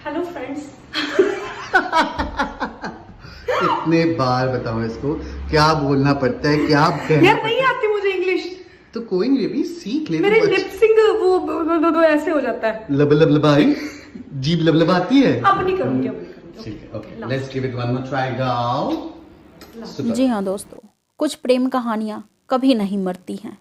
Hello friends. कितने बार बताऊं इसको क्या बोलना पड़ता है, क्या कहना यार नहीं पड़ता है। आती मुझे इंग्लिश। तो कोई नहीं बेबी, सीख ले मेरे तू। लिप सिंग वो ऐसे हो जाता है। लब लब लबाई, जीभ लबलबाती है। अब नहीं करूंगी, अब नहीं करूंगी। ठीक है, okay okay, let's give it one more try गाओ। जी हाँ दोस्तों, कुछ प्रेम कहानियाँ कभी नहीं मरती हैं।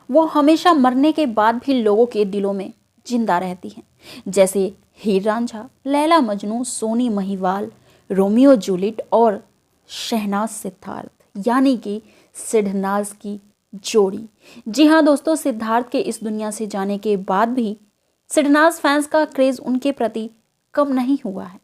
वो हमेशा मरने के बाद भी लोगों के दिलों में जिंदा रहती हैं। जैसे हीर रांझा, लैला मजनू, सोनी महिवाल, रोमियो जूलियट और शहनाज सिद्धार्थ, यानी कि सिद्धनाज की जोड़ी। जी हाँ दोस्तों, सिद्धार्थ के इस दुनिया से जाने के बाद भी सिद्धनाज फैंस का क्रेज उनके प्रति कम नहीं हुआ है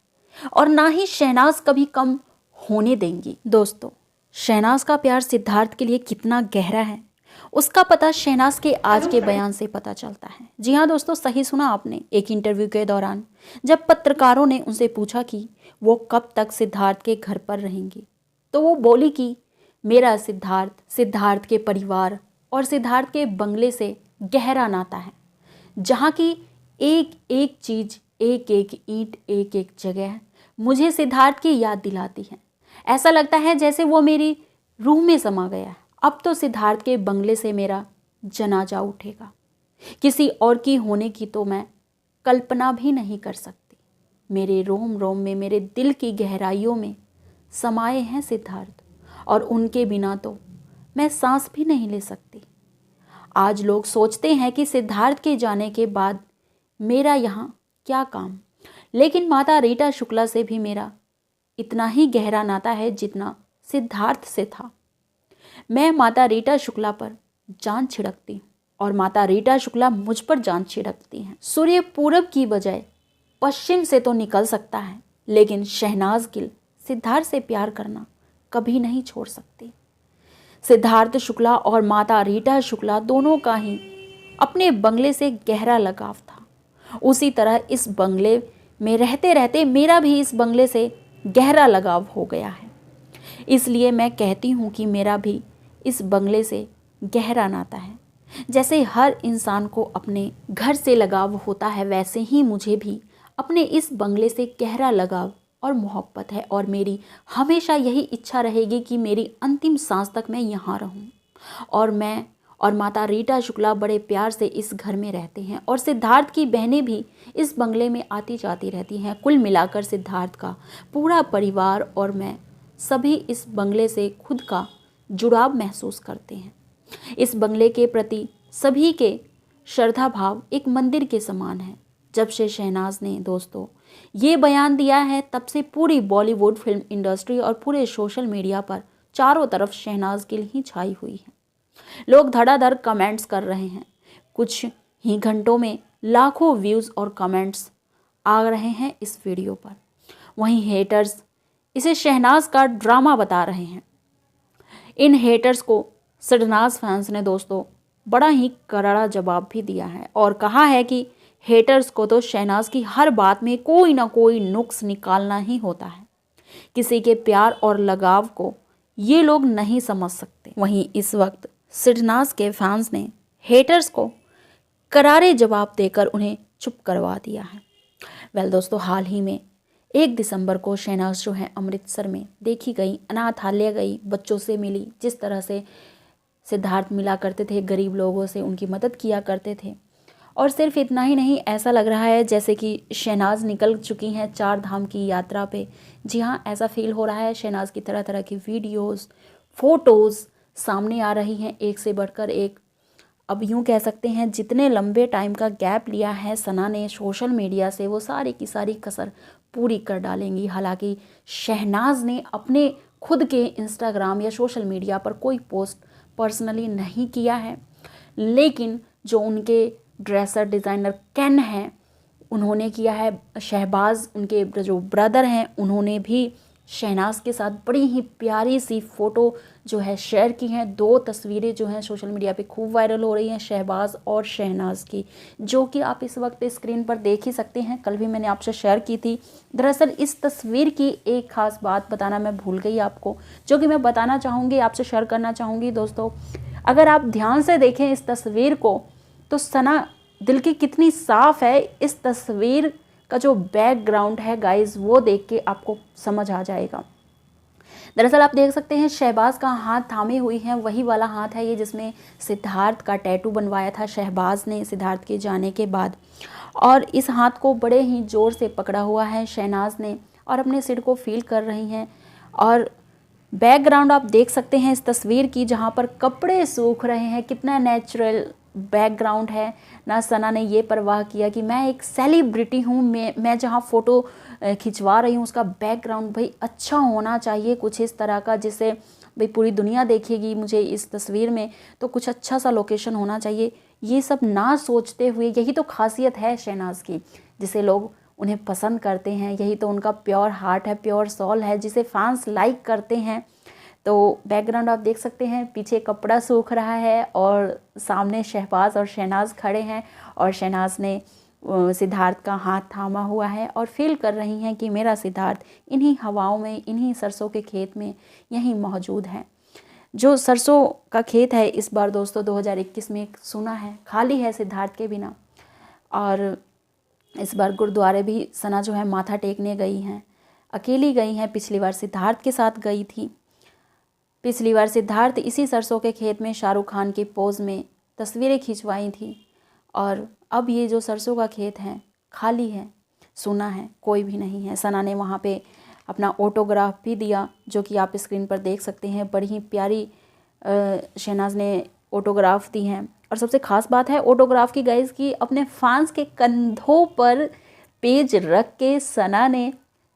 और ना ही शहनाज कभी कम होने देंगी। दोस्तों, शहनाज का प्यार सिद्धार्थ के लिए कितना गहरा है, उसका पता शहनाज के आज के बयान से पता चलता है। जी हाँ दोस्तों, सही सुना आपने। एक इंटरव्यू के दौरान जब पत्रकारों ने उनसे पूछा कि वो कब तक सिद्धार्थ के घर पर रहेंगी, तो वो बोली कि मेरा सिद्धार्थ, सिद्धार्थ के परिवार और सिद्धार्थ के बंगले से गहरा नाता है, जहाँ की एक एक चीज, एक एक ईंट, एक एक जगह मुझे सिद्धार्थ की याद दिलाती है। ऐसा लगता है जैसे वो मेरी रूह में समा गया है। अब तो सिद्धार्थ के बंगले से मेरा जनाजा उठेगा। किसी और की होने की तो मैं कल्पना भी नहीं कर सकती। मेरे रोम रोम में, मेरे दिल की गहराइयों में समाये हैं सिद्धार्थ, और उनके बिना तो मैं सांस भी नहीं ले सकती। आज लोग सोचते हैं कि सिद्धार्थ के जाने के बाद मेरा यहाँ क्या काम, लेकिन माता रीटा शुक्ला से भी मेरा इतना ही गहरा नाता है जितना सिद्धार्थ से था। मैं माता रीटा शुक्ला पर जान छिड़कती हूँ और माता रीटा शुक्ला मुझ पर जान छिड़कती हैं। सूर्य पूरब की बजाय पश्चिम से तो निकल सकता है, लेकिन शहनाज गिल सिद्धार्थ से प्यार करना कभी नहीं छोड़ सकती। सिद्धार्थ शुक्ला और माता रीटा शुक्ला दोनों का ही अपने बंगले से गहरा लगाव था। उसी तरह इस बंगले में रहते रहते मेरा भी इस बंगले से गहरा लगाव हो गया है। इसलिए मैं कहती हूँ कि मेरा भी इस बंगले से गहरा नाता है। जैसे हर इंसान को अपने घर से लगाव होता है, वैसे ही मुझे भी अपने इस बंगले से गहरा लगाव और मोहब्बत है, और मेरी हमेशा यही इच्छा रहेगी कि मेरी अंतिम सांस तक मैं यहाँ रहूँ। और मैं और माता रीटा शुक्ला बड़े प्यार से इस घर में रहते हैं, और सिद्धार्थ की बहनें भी इस बंगले में आती जाती रहती हैं। कुल मिलाकर सिद्धार्थ का पूरा परिवार और मैं सभी इस बंगले से खुद का जुड़ाव महसूस करते हैं। इस बंगले के प्रति सभी के श्रद्धा भाव एक मंदिर के समान है। जब से शहनाज ने दोस्तों ये बयान दिया है, तब से पूरी बॉलीवुड फिल्म इंडस्ट्री और पूरे सोशल मीडिया पर चारों तरफ शहनाज गिल ही छाई हुई है। लोग धड़ाधड़ कमेंट्स कर रहे हैं। कुछ ही घंटों में लाखों व्यूज़ और कमेंट्स आ रहे हैं इस वीडियो पर। वहीं हेटर्स इसे शहनाज का ड्रामा बता रहे हैं। इन हेटर्स को सिद्धनाज फैंस ने दोस्तों बड़ा ही करारा जवाब भी दिया है और कहा है कि हेटर्स को तो शहनाज की हर बात में कोई ना कोई नुक्स निकालना ही होता है। किसी के प्यार और लगाव को ये लोग नहीं समझ सकते। वहीं इस वक्त सिद्धनाज के फैंस ने हेटर्स को करारे जवाब देकर उन्हें चुप करवा दिया है। वेल दोस्तों, हाल ही में 1 दिसंबर को शहनाज जो है अमृतसर में देखी गई, अनाथालय गई, बच्चों से मिली। जिस तरह से सिद्धार्थ मिला करते थे, गरीब लोगों से उनकी मदद किया करते थे। और सिर्फ इतना ही नहीं, ऐसा लग रहा है जैसे कि शहनाज निकल चुकी हैं 4 धाम की यात्रा पे। जी हाँ, ऐसा फील हो रहा है। शहनाज की तरह तरह की वीडियोस, फोटोज़ सामने आ रही हैं, एक से बढ़कर एक। अब यूँ कह सकते हैं जितने लंबे टाइम का गैप लिया है सना ने सोशल मीडिया से, वो सारी की सारी कसर पूरी कर डालेंगी। हालांकि शहनाज ने अपने खुद के इंस्टाग्राम या सोशल मीडिया पर कोई पोस्ट पर्सनली नहीं किया है, लेकिन जो उनके ड्रेसर डिज़ाइनर केन हैं उन्होंने किया है। शहबाज उनके जो ब्रदर हैं उन्होंने भी शहनाज के साथ बड़ी ही प्यारी सी फ़ोटो जो है शेयर की हैं। 2 तस्वीरें जो हैं सोशल मीडिया पे खूब वायरल हो रही हैं, शहबाज और शहनाज की, जो कि आप इस वक्त स्क्रीन पर देख ही सकते हैं। कल भी मैंने आपसे शेयर की थी। दरअसल इस तस्वीर की एक ख़ास बात बताना मैं भूल गई आपको, जो कि मैं बताना चाहूँगी, आपसे शेयर करना चाहूँगी। दोस्तों, अगर आप ध्यान से देखें इस तस्वीर को तो सना दिल की कितनी साफ़ है। इस तस्वीर का जो बैकग्राउंड है गाइज वो देख के आपको समझ आ जाएगा। दरअसल आप देख सकते हैं शहबाज का हाथ थामे हुई हैं, वही वाला हाथ है ये जिसमें सिद्धार्थ का टैटू बनवाया था शहबाज ने सिद्धार्थ के जाने के बाद। और इस हाथ को बड़े ही ज़ोर से पकड़ा हुआ है शहनाज ने और अपने सिर को फील कर रही हैं। और बैकग्राउंड आप देख सकते हैं इस तस्वीर की, जहाँ पर कपड़े सूख रहे हैं, कितना नेचुरल बैकग्राउंड है ना। सना ने ये परवाह किया कि मैं एक सेलिब्रिटी हूँ, मैं जहाँ फ़ोटो खिंचवा रही हूँ उसका बैकग्राउंड भाई अच्छा होना चाहिए, कुछ इस तरह का जिससे भाई पूरी दुनिया देखेगी मुझे इस तस्वीर में, तो कुछ अच्छा सा लोकेशन होना चाहिए। ये सब ना सोचते हुए, यही तो खासियत है शहनाज की, जिसे लोग उन्हें पसंद करते हैं, यही तो उनका प्योर हार्ट है, प्योर सोल है, जिसे फैंस लाइक करते हैं। तो बैकग्राउंड आप देख सकते हैं, पीछे कपड़ा सूख रहा है और सामने शहबाज और शहनाज खड़े हैं और शहनाज ने सिद्धार्थ का हाथ थामा हुआ है और फील कर रही हैं कि मेरा सिद्धार्थ इन्हीं हवाओं में, इन्हीं सरसों के खेत में यहीं मौजूद है। जो सरसों का खेत है इस बार दोस्तों 2021 में सुना है खाली है सिद्धार्थ के बिना। और इस बार गुरुद्वारे भी सना जो है माथा टेकने गई हैं, अकेली गई हैं। पिछली बार सिद्धार्थ के साथ गई थी। पिछली बार सिद्धार्थ इसी सरसों के खेत में शाहरुख खान की पोज में तस्वीरें खिंचवाई थी और अब ये जो सरसों का खेत है खाली है, सुना है कोई भी नहीं है। सना ने वहाँ पे अपना ऑटोग्राफ भी दिया जो कि आप स्क्रीन पर देख सकते हैं। बड़ी ही प्यारी शहनाज ने ऑटोग्राफ दी हैं और सबसे ख़ास बात है ऑटोग्राफ की गाइस की अपने फैंस के कंधों पर पेज रख के सना ने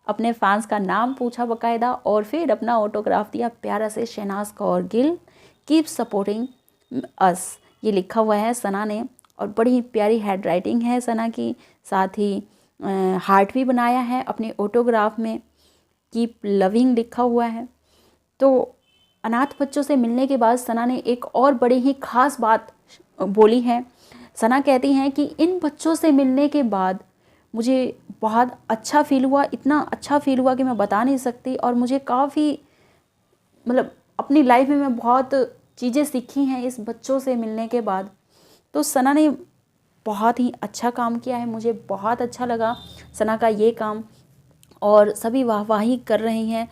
अपने फैंस का नाम पूछा बाकायदा और फिर अपना ऑटोग्राफ दिया प्यारा से। Shehnaaz Kaur Gill keep supporting us, ये लिखा हुआ है सना ने और बड़ी प्यारी हैंड राइटिंग है सना की। साथ ही हार्ट भी बनाया है अपने ऑटोग्राफ में, कीप लविंग लिखा हुआ है। तो अनाथ बच्चों से मिलने के बाद सना ने एक और बड़ी ही ख़ास बात बोली है। सना कहती हैं कि इन बच्चों से मिलने के बाद मुझे बहुत अच्छा फ़ील हुआ, इतना अच्छा फ़ील हुआ कि मैं बता नहीं सकती। और मुझे काफ़ी मतलब अपनी लाइफ में मैं बहुत चीज़ें सीखी हैं इस बच्चों से मिलने के बाद। तो सना ने बहुत ही अच्छा काम किया है, मुझे बहुत अच्छा लगा सना का ये काम और सभी वाहवाही कर रही हैं।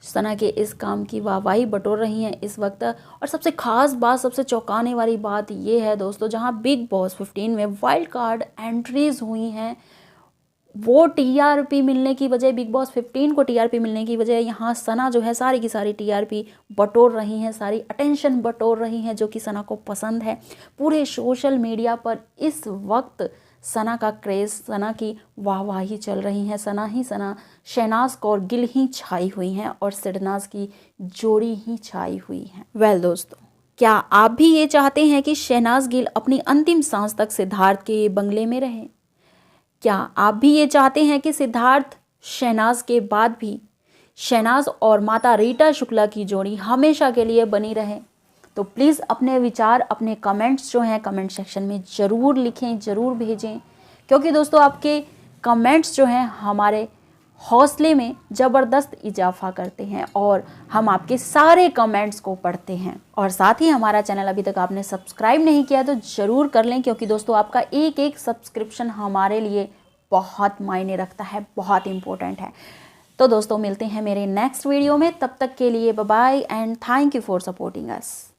सना के इस काम की वाहवाही बटोर रही हैं इस वक्त। और सबसे ख़ास बात, सबसे चौंकाने वाली बात ये है दोस्तों, जहां बिग बॉस 15 में वाइल्ड कार्ड एंट्रीज़ हुई हैं, वो टीआरपी मिलने की बजाय, बिग बॉस 15 को टीआरपी मिलने की बजाय यहाँ सना जो है सारी की सारी टीआरपी बटोर रही हैं, सारी अटेंशन बटोर रही हैं, जो कि सना को पसंद है। पूरे सोशल मीडिया पर इस वक्त सना का क्रेज़, सना की वाहवाही चल रही है। सना ही सना, शहनाज कौर गिल ही छाई हुई हैं और सिडनाज की जोड़ी ही छाई हुई है। वेल दोस्तों, क्या आप भी ये चाहते हैं कि शहनाज गिल अपनी अंतिम सांस तक सिद्धार्थ के बंगले में रहे? क्या आप भी ये चाहते हैं कि सिद्धार्थ शहनाज के बाद भी शहनाज और माता रीटा शुक्ला की जोड़ी हमेशा के लिए बनी रहे? तो प्लीज़ अपने विचार, अपने कमेंट्स जो हैं कमेंट सेक्शन में ज़रूर लिखें, ज़रूर भेजें, क्योंकि दोस्तों आपके कमेंट्स जो हैं हमारे हौसले में ज़बरदस्त इजाफा करते हैं और हम आपके सारे कमेंट्स को पढ़ते हैं। और साथ ही हमारा चैनल अभी तक आपने सब्सक्राइब नहीं किया तो ज़रूर कर लें, क्योंकि दोस्तों आपका एक एक सब्सक्रिप्शन हमारे लिए बहुत मायने रखता है, बहुत इम्पोर्टेंट है। तो दोस्तों मिलते हैं मेरे नेक्स्ट वीडियो में, तब तक के लिए bye bye and thank you for supporting us.